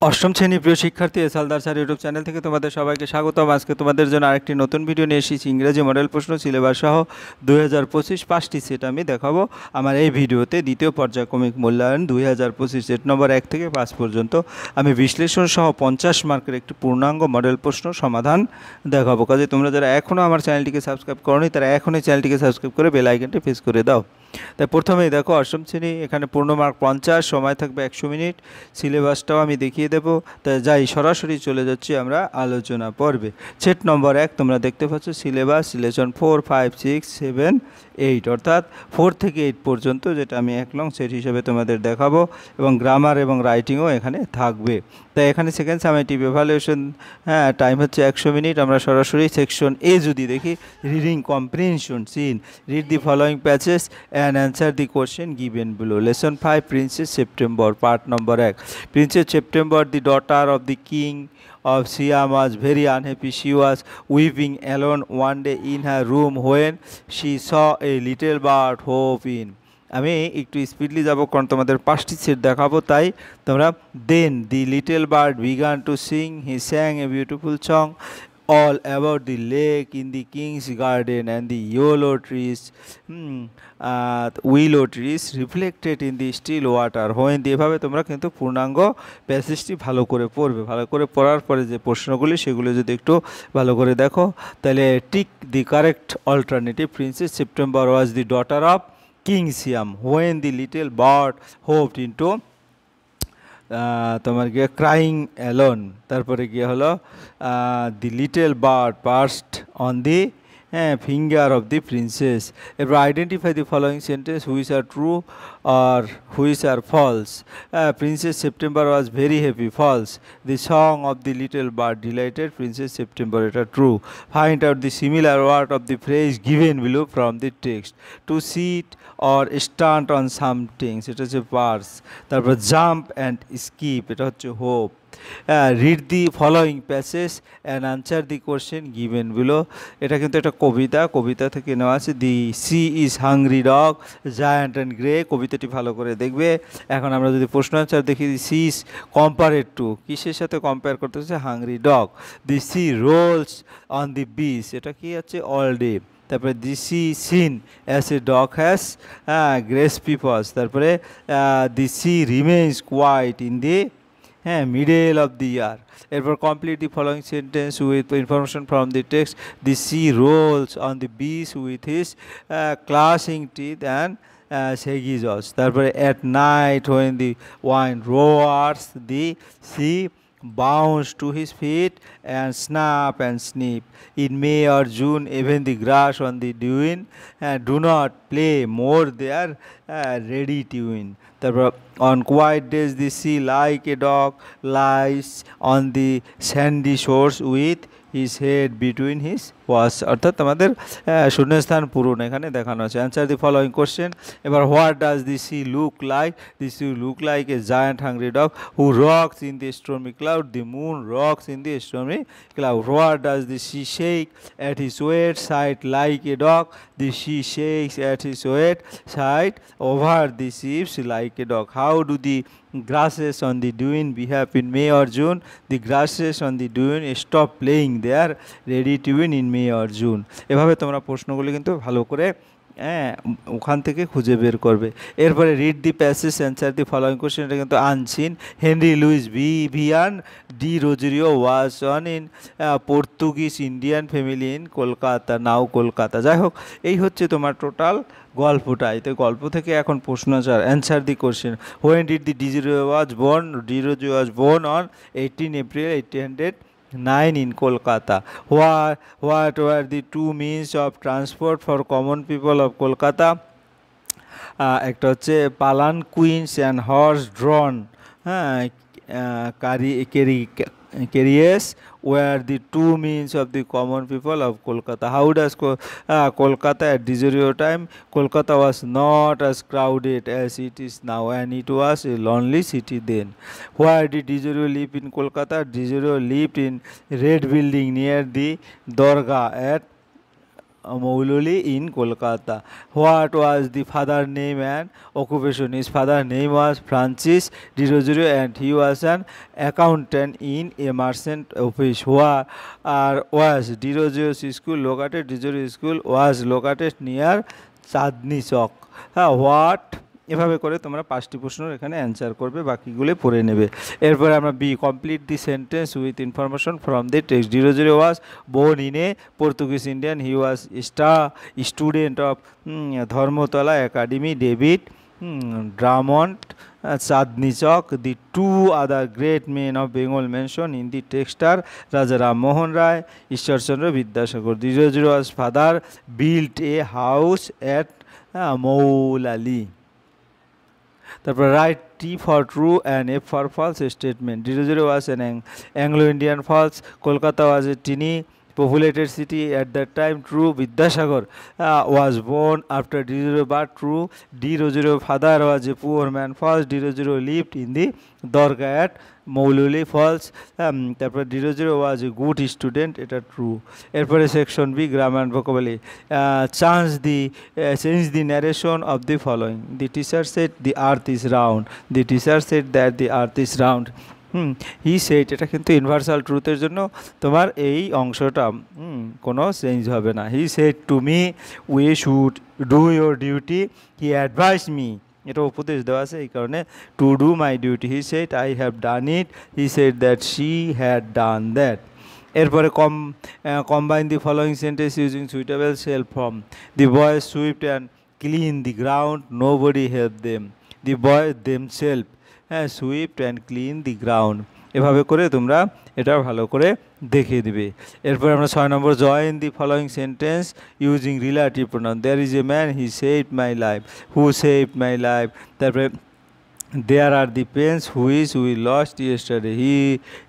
অষ্টম শ্রেণী প্রিয় শিক্ষার্থী এসআলদার স্যার ইউটিউব চ্যানেল থেকে তোমাদের সবাইকে স্বাগতম। আজকে তোমাদের জন্য আরেকটি নতুন ভিডিও নিয়ে এসেছি। ইংরেজি মডেল প্রশ্ন সিলেবাস সহ 2025 5টি সেট আমি দেখাবো আমার এই ভিডিওতে। দ্বিতীয় পর্যায়ক্রমিক মূল্যায়ন 2025 সেট নম্বর 1 থেকে 5 পর্যন্ত আমি বিশ্লেষণ সহ 50 মার্কের একটি পূর্ণাঙ্গ মডেল প্রশ্ন সমাধান দেখাবো। কাজে তোমরা যারা এখনও আমার চ্যানেলটিকে সাবস্ক্রাইব করোনি তারা এখনই চ্যানেলটিকে সাবস্ক্রাইব করে বেল আইকনটি প্রেস করে দাও। তাই প্রথমেই দেখো অষ্টম শ্রেণী, এখানে পূর্ণ মার্ক 50, সময় থাকবে 100 মিনিট, সিলেবাসটাও আমি দেখিয়ে দেবো। তাই যাই সরাসরি চলে যাচ্ছি আমরা আলোচনা পর্বে। সেট নম্বর 1 তোমরা দেখতে পাচ্ছ সিলেবাস লেসন 4, 5, 6, 7, 8 অর্থাৎ 4 থেকে 8 পর্যন্ত, যেটা আমি 1 নং সেট হিসেবে তোমাদের দেখাবো এবং গ্রামার এবং রাইটিংও এখানে থাকবে। তাই এখানে সেকেন্ড সামেটিভ এভালুয়েশন টাইম হচ্ছে 100 মিনিট। আমরা সরাসরি সেকশন এ যদি দেখি, reading comprehension seen, read the following passage and answer the question given below. Lesson 5, princess September, part number 1। Princess September, the daughter of the king of Siam, was very unhappy. She was weeping alone one day in her room when she saw a little bird hop in. আমি একটু speedily যাব কারণ তোমাদের 5টি set দেখাবো, তাই তোমরা then the little bird began to sing, he sang a beautiful song all about the lake in the king's garden and the willow trees reflected in the still water when the এভাবে তোমরা কিন্তু পূর্ণাঙ্গ প্যাসেজটি ভালো করে পড়বে। ভালো করে পড়ার পরে যে প্রশ্নগুলি সেগুলো যদি একটু ভালো করে দেখো তাহলে tick the correct alternative. Princess September was the daughter of king Siam when the little bird hopped into তোমার গিয়ে ক্রাইং অ্যালোন। তারপরে গিয়ে হলো the little bird perched on the finger of the princess. এরপর identify the following sentence which are true আর which are false. Princess September was very happy, false. The song of the little bird delighted, Princess September, এটা ট্রু। Find out the similar word of the phrase given below from the text. To sit or stand on something, সেটা হচ্ছে perch. তারপর jump and skip, এটা হচ্ছে hop. Read the following passage and answer the question given below, এটা কিন্তু একটা কবিতা থেকে নেওয়া আছে। The sea is hungry dog, giant and grey, কবিতাটি ভালো করে দেখবে। এখন আমরা যদি প্রশ্ন আনসার দেখি, the sea is compared to, কিসের সাথে কম্পেয়ার করতে হচ্ছে, hungry dog. The sea rolls on the beach, এটা কি আছে, অল ডে। তারপরে the sea seen as a dog has grace peeps. তারপরে the sea remains quiet in the middle of the year. এরপর complete the following sentence with information from the text. The sea rolls on the beach with his clashing teeth and সেগি Jos. তারপরে at night when the wind roars, the sea bounce to his feet and snap and snip. In May or June, even the grass on the dune do not play more their ready tune. On quiet days, the sea like a dog lies on the sandy shores with his head between his paws. অর্থাৎ আমাদের শূন্যস্থান পূরণ এখানে দেখানো আছে। Answer the following question. এবার what does the sea look like? The sea look like a giant hungry dog who rocks in the stormy cloud. The moon rocks in the stormy cloud. What does the sea shake at his wet side like a dog? The she shakes at his wet side over the ships like a dog. How do the grasses on the dune behave in May or June? The grasses on the dune stop playing their ready tune in May or June. এভাবে তোমরা প্রশ্নগুলি কিন্তু ভালো করে ওখান থেকে খুঁজে বের করবে। এরপরে read the passage answer the following question, এটা কিন্তু unseen. Henry Louis Vivian Derozio was on in Portuguese Indian family in Kolkata, now Kolkata. যাই হোক, এই হচ্ছে তোমার টোটাল গল্পটাই। তো গল্প থেকে এখন প্রশ্ন answer the question. When did the Derozio was born? Derozio was born on 18 April 1809 in Kolkata. What were the two means of transport for common people of Kolkata? একটা হচ্ছে palanquins and horse drawn carriages were the two means of the common people of Kolkata. How does Kolkata at Dijorio time? Kolkata was not as crowded as it is now, and it was a lonely city then. Where did Dijorio live in Kolkata? Dijorio lived in red building near the Dorga at Moululi in Kolkata. What was the father name and occupation? His father name was Francis Dirozuro and he was an accountant in a merchant office. Where was Dirozuro school located? Dirozuro school was located near Chandni Chowk. হ্যাঁ, what, এভাবে করে তোমরা 5টি প্রশ্নের এখানে answer করবে, বাকিগুলো পড়ে নেবে। এরপরে আমরা B, complete the sentence with information from the text. Derozio was born in a Portuguese Indian, he was student of Dharmatala academy, David Drummond, Chandni Chowk. The two other great men of Bengal mention in the text are Raja Rammohan Roy, Ishwarchandra Vidyasagar. Derozio was father built a house at Moulali. তারপর write T for true and F for false statement. Derozio was an Anglo Indian false, Kolkata was a tiny populated city at that time. True, Vidyasagar was born after Diroziro, but true, Diroziro father was a poor man. False, Diroziro lived in the Dorga at Moululi Falls. তারপর Diroziro was a good student, এটা true. এরপরে section B, grammar and vocabulary. Change the narration of the following. The teacher said the earth is round. The teacher said that the earth is round. He said, এটা কিন্তু universal ট্রুথের জন্য তোমার এই অংশটা কোনো change হবে না। He said to me we should do your duty, he advise me, এটা উপদেশ দেওয়া আছে এই কারণে, to do my duty. He said I have done it, he said that she had done that. এরপরে combine the following sentence using suitable self form. The boys sweeped and clean the ground, nobody help them. The boys themself sweeped and clean the ground. এভাবে করে তোমরা এটা ভালো করে দেখিয়ে দিবে। এরপর আমরা 6 নম্বর, join the following sentence using relative pronoun. There is a man, he saved my life, who saved my life. তারপরে there are the pens which we lost yesterday, he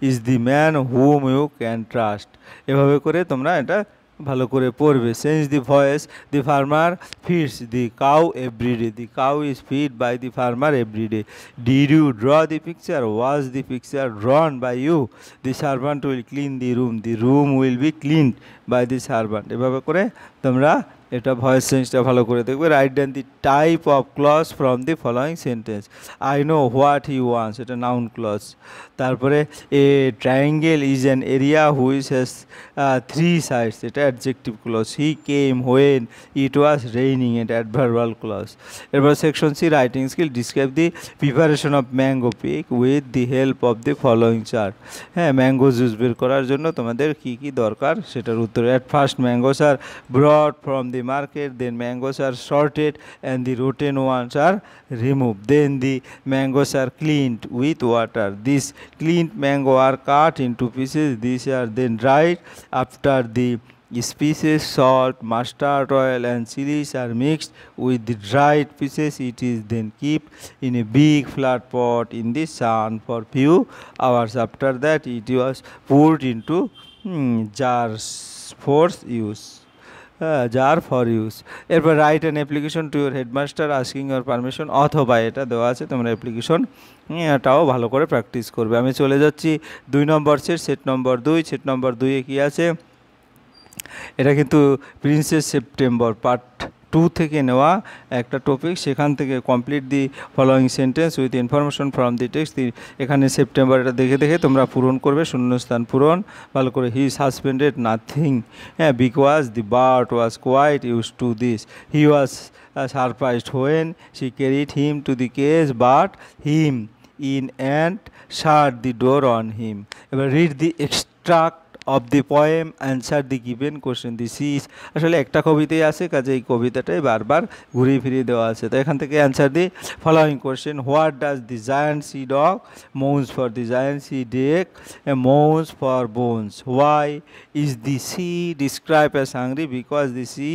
is the man whom you can trust. এভাবে করে তোমরা এটা ভালো করে পড়বে। Change the voice, the farmer feeds the cow everyday, the cow is feed by the farmer everyday. Did you draw the picture, was the picture drawn by you. The servant will clean the room, the room will be cleaned by the servant. এভাবে করে তোমরা এটা voice চেঞ্জটা ভালো করে দেখবে। Write down the type of clause from the following sentence. I know what he wants, এটা noun clause. তারপরে a triangle is an area which has 3 sides, এটা adjective clause. He came when it was raining, এটা adverbial clause. এরপর section C, writing skill. Describe the preparation of mango pick with the help of the following chart. হ্যাঁ, mango juice বের করার জন্য তোমাদের কী কী দরকার সেটার উত্তর। At first mangoes are brought from the market, then mangoes are sorted and the rotten ones are removed, then the mangoes are cleaned with water. These cleaned mango are cut into pieces, these are then dried. After the species, salt, mustard oil and chilies are mixed with the dried pieces, it is then kept in a big flat pot in the sun for few hours. After that it was poured into jars for use. jar for use. এরপর write an application to your headmaster asking your permission, অথবা এটা দেওয়া আছে তোমরা application এটাও ভালো করে practice করবে। আমি চলে যাচ্ছি 2 নম্বর সেট নম্বর 2। সেট নম্বর 2-এ কী আছে, এটা কিন্তু প্রিন্সেস সেপ্টেম্বর পার্ট 2 থেকে নেওয়া একটা টপিক, সেখান থেকে complete the following sentence with information from the text. এখানে সেপ্টেম্বর এটা দেখে দেখে তোমরা পূরণ করবে, শূন্যস্থান পূরণ ভালো করে। He suspended nothing because the bird was quite use to this, he was surprised when she carried him to the cage but him in and shut the door on him. এবার read the extract of the poem, answer the given question. This is আসলে একটা কবিতাই আছে, কাজে এই কবিতাটাই বারবার ঘুরিয়ে ফিরিয়ে দেওয়া আছে। তো এখান থেকে answer the following question. What does the giant sea dog moans for, the giant sea dog moans for bones. Why is the sea describe as hungry, because the sea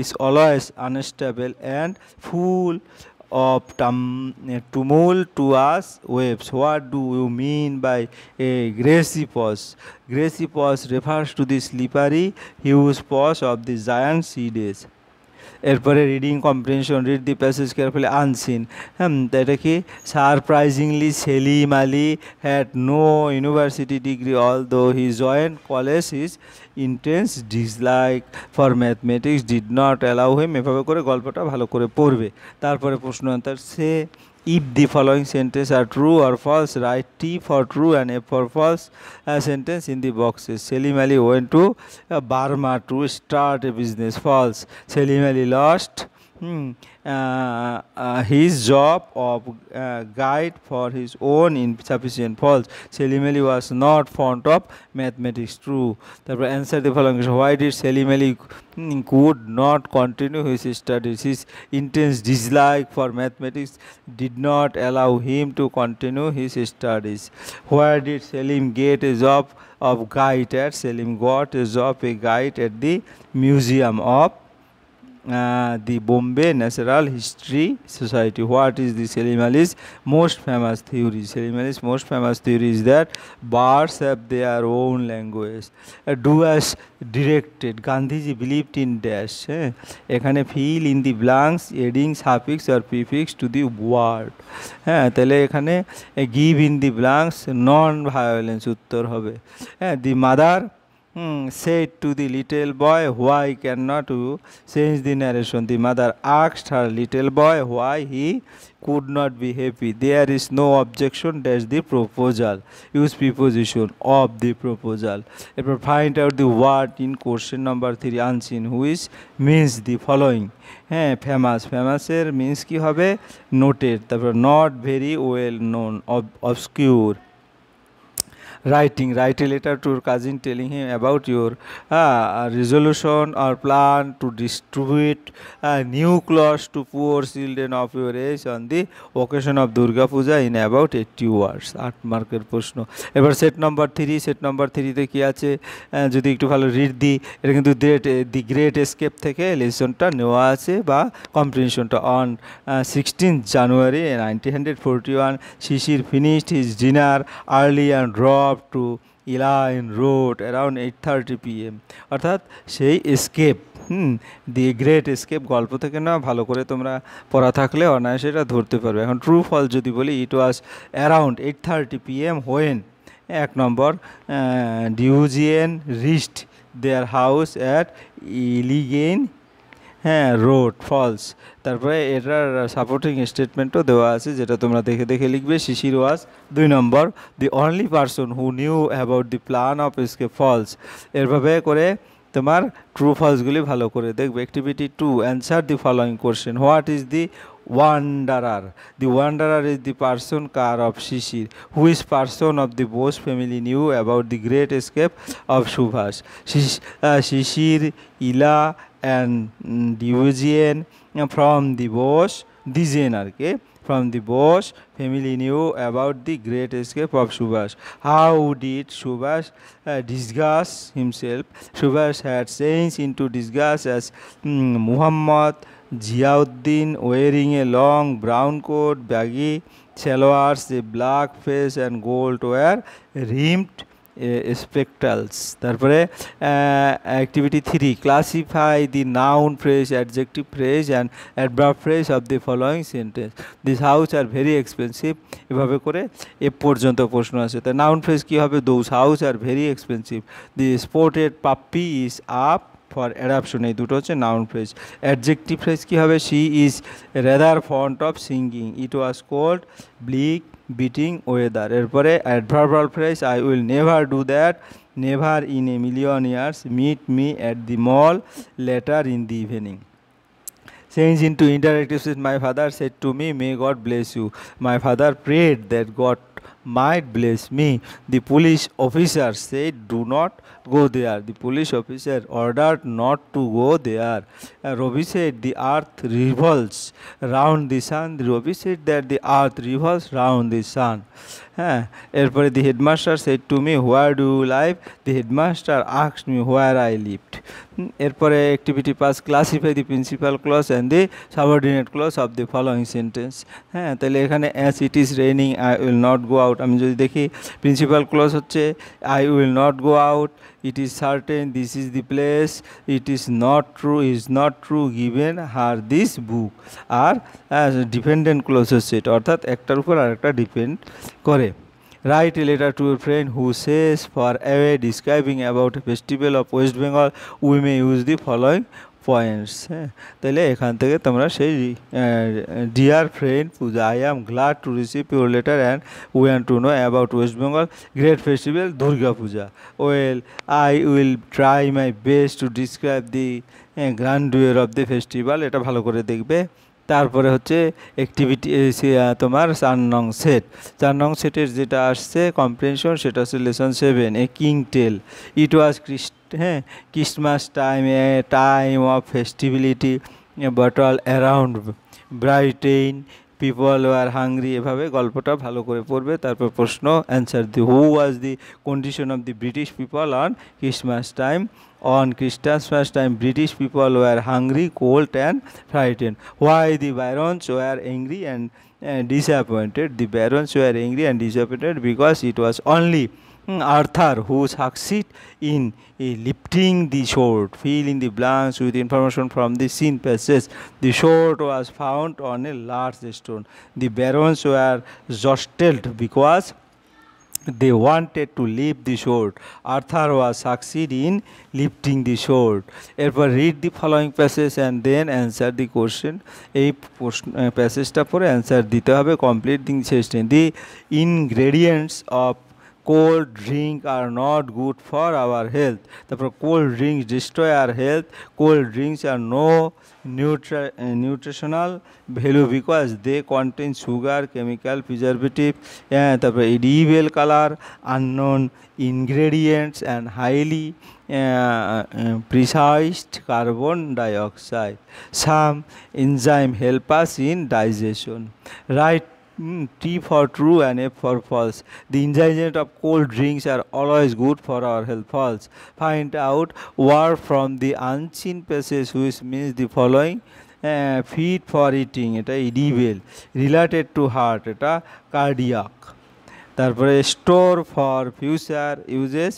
is always unstable and full of tumultuous waves. What do you mean by a grassy pause? Grassy pause refers to the slippery huge pause of the giant sea days. এরপরে reading comprehension, read the passage carefully, unseen. তো এটা কি, surprisingly Salim Ali had no university degree although he joined college his intense dislike for mathematics did not allow him. এভাবে করে গল্পটা ভালো করে পড়বে। তারপরে প্রশ্ন answer, say if the following sentences are true or false, write T for true and F for false sentence in the boxes. Selim Ali went to Burma to start a business. False. Selim Ali lost his job of guide for his own insufficient. False. Selim Ali was not fond of mathematics. True. Therefore, answer the following question. Why did Selim Ali could not continue his studies? His intense dislike for mathematics did not allow him to continue his studies. Where did Selim get a job of guide at? Selim got a job a guide at the Museum of the Bombay Natural History Society. What is the Selim Ali's most famous theory? Selim Ali's most famous theory is that birds have their own language. Do as directed. Gandhiji believed in dash. এখানে fill in the blanks adding suffix or prefix to the word. তাহলে এখানে give in the blanks non violence উত্তর হবে। the mother said to the little boy, why cannot you change the narration? The mother asked her little boy why he could not be happy. There is no objection, that's the proposal. Use preposition of the proposal. Therefore, find out the word in question number 3, unseen, which means the following. Famous. Famous এর means কি হবে? Noted. তারপর not very well known, obscure. Writing. Write a letter to your cousin telling him about your resolution or plan to distribute new clothes to poor children of your age on the occasion of Durga Puja in about 80 words. 8 মার্কের প্রশ্ন। এবার set number 3, set number 3তে কি আছে যদি একটু ভালো read দিই, এটা কিন্তু দি গ্রেট এসকেপ থেকে লেসনটা নেওয়া আছে বা কম্প্রিহেনশনটা। On 16th January 1941 Shishir finished his dinner early and dropped to Elaine Road around 8:30 p.m. অর্থাৎ সেই এসকেপ দি গ্রেট এসকেপ গল্প থেকে না, ভালো করে তোমরা পড়া থাকলে অনায়াসে এটা ধরতে পারবে। এখন ট্রু ফল যদি বলি, it was around 8:30 p.m. When 1 নম্বর ডিউজিয়েন reached their house at Elgin road. False. তারপরে এটার সাপোর্টিং স্টেটমেন্টও দেওয়া আছে, যেটা তোমরা দেখে দেখে লিখবে। শিশির ওয়াজ 2 নম্বর the only person who knew about the plan of escape. False. এরভাবে করে তোমার ট্রু ফলসগুলি ভালো করে দেখবে। Activity 2, answer the following question. What is the wanderer? The wanderer is the person car of Shishir. Which person of the Bose family knew about the great escape of Subhash? Shishir, Ila and Division from the Bose, from the Bose family knew about the great escape of Subhash. How did Subhash disguise himself? Subhash had changed into disguise as Muhammad Ziauddin, wearing a long brown coat, baggy shalwars, a black face and gold wire rimmed spectacles. তারপরে activity 3, classify the noun phrase, adjective phrase and adverb phrase of the following sentence. These houses are very expensive. এভাবে করে এ পর্যন্ত প্রশ্ন আছে। তা noun phrase কি হবে? those houses are very expensive. The spotted puppy is up for adoption. এই দুটো হচ্ছে নাউন ফ্রেজ। অ্যাডজেক্টিভ ফ্রেজ কি হবে? she is rather fond of singing. it was cold, bleak, beating weather. এরপরে adverbial phrase, I will never do that, never in a million years, meet me at the mall later in the evening. Change into interactive speech. My father said to me, may God bless you. My father prayed that God might bless me. The police officer said, do not go there. The police officer ordered not to go there. Robbie said, the earth revolves round the sun. Robbie said that the earth revolves round the sun. এরপরে the headmaster said to me, where do you live? The headmaster asked me where I lived. এরপরে activity pass, classify the principal clause and the subordinate clause of the following sentence. তাহলে এখানে as it is raining I will not go out, আমি যদি দেখি principal clause হচ্ছে I will not go out, it is certain, this is the place, it is not true given her this book are dependent clauses set অর্থাৎ একটার উপর আরেকটা depend করে। Write a letter to a friend who says for a way describing about a festival of West Bengal we may use the following points. হ্যাঁ, তাহলে এখান থেকে তোমরা সেই dear friend Puja, I am glad to receive your letter and want to know about West Bengal great festival Durga Puja. Well I will try my best to describe the grandeur of the festival, এটা ভালো করে দেখবে। তারপরে হচ্ছে অ্যাক্টিভিটি তোমার 4 নং সেট, 4 নং সেটের যেটা আসছে কম্প্রিহেনশন সেটা হচ্ছে lesson 7 a king tale. It was Christmas time, a time of festivity but all around Brighton, people were hungry, এভাবে গল্পটা ভালো করে পড়বে। তারপর প্রশ্ন answer the who was the condition of the British people on Christmas time. On Christmas time, British people were hungry, cold and frightened. Why the barons were angry and disappointed? The barons were angry and disappointed because it was only Arthur who succeeded in lifting the sword. Fill in the blanks with information from the scene passage. The sword was found on a large stone. The barons were jostled because they wanted to lift the sword. Arthur was succeed in lifting the sword. এরপর read the following passage and then answer the question. এই প্যাসেজটা পরে answer দিতে হবে। Complete দিন session. The ingredients of cold drink are not good for our health. তারপর cold drinks destroy our health. Cold drinks are no nutritional value because they contain sugar, chemical, preservative, তারপর edible color, unknown ingredients and highly precise carbon dioxide. Some enzyme help us in digestion. Write T for true and F for false. The ingredients of cold drinks are always good for our health. False. Find out word from the unseen passage which means the following. Feed for eating, এটা edible. Related to heart, এটা cardiac. তারপরে store for future uses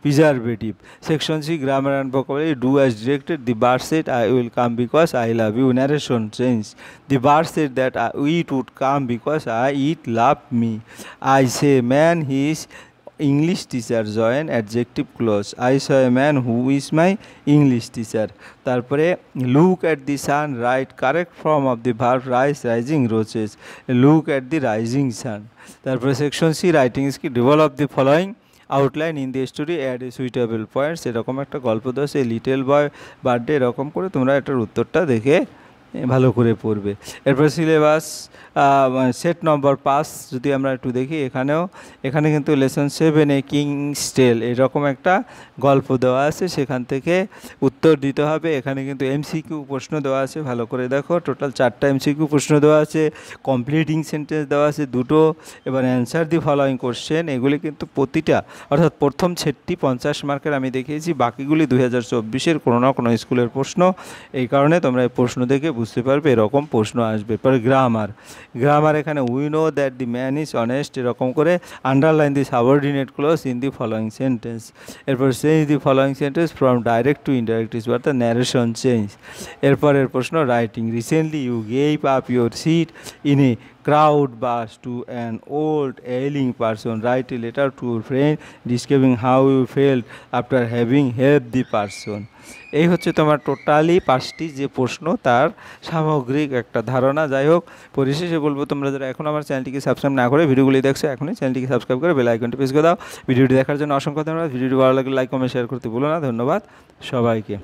preservative. Section C grammar and vocabulary. Do as directed. The bird said I will come because I love you. Narration change. The bird said that it would come because it love me. I say man he is English teacher. Join adjective clause. I saw a man who is my English teacher. তারপরে look at the sun, write correct form of the verb rise, rising, roses. Look at the rising sun. তারপরে section C writing skill. Develop the following outline in the story, add a suitable points. এরকম একটা গল্প দেওয়া সেই little boy birthday, এরকম করে তোমরা এটার উত্তরটা দেখে ভালো করে পড়বে। এরপর সিলেবাস সেট নম্বর 5 যদি আমরা একটু দেখি, এখানে কিন্তু লেসন 7 এ কিংস টেল এরকম একটা গল্প দেওয়া আছে, সেখান থেকে উত্তর দিতে হবে। এখানে কিন্তু এমসিকিউ প্রশ্ন দেওয়া আছে, ভালো করে দেখো। টোটাল 4টা এমসিকিউ প্রশ্ন দেওয়া আছে, কমপ্লিটিং সেন্টেন্স দেওয়া আছে 2টো, এবার অ্যান্সার দি ফলোয়িং কোশ্চেন। এগুলি কিন্তু প্রতিটা অর্থাৎ প্রথম সেটটি 50 মার্কের আমি দেখিয়েছি, বাকিগুলি 2024-এর কোনো না কোনো স্কুলের প্রশ্ন। এই কারণে তোমরা এই প্রশ্ন দেখে বুঝতে পারবে এরকম প্রশ্ন আসবে। পরে গ্রামার এখানে we know that the man is honest, এরকম করে underline the subordinate clause in the following sentence. এরপর change the following sentence from direct to indirect speech, অর্থাৎ ন্যারেশন চেঞ্জ। এরপরের প্রশ্ন writing. Recently you gave up your seat in a crowd bus to an old ailing person. Write a letter to a friend describing how you felt after having helped the person. এই হচ্ছে তোমার totally 5টি যে প্রশ্ন তার সামগ্রিক একটা ধারণা। যাই হোক, পরিশেষে বলবো তোমরা যারা এখন আমার চ্যানেলটিকে সাবস্ক্রাইব না করে ভিডিওগুলি দেখছো, এখনই চ্যানেলটিকে সাবস্ক্রাইব করে বেল আইকনটি প্রেস করে দাও। ভিডিওটি দেখার জন্য অসংখ্য ধন্যবাদ। ভিডিওটি ভালো লাগলে লাইক কমেন্ট শেয়ার করতে ভুলো না। ধন্যবাদ সবাইকে।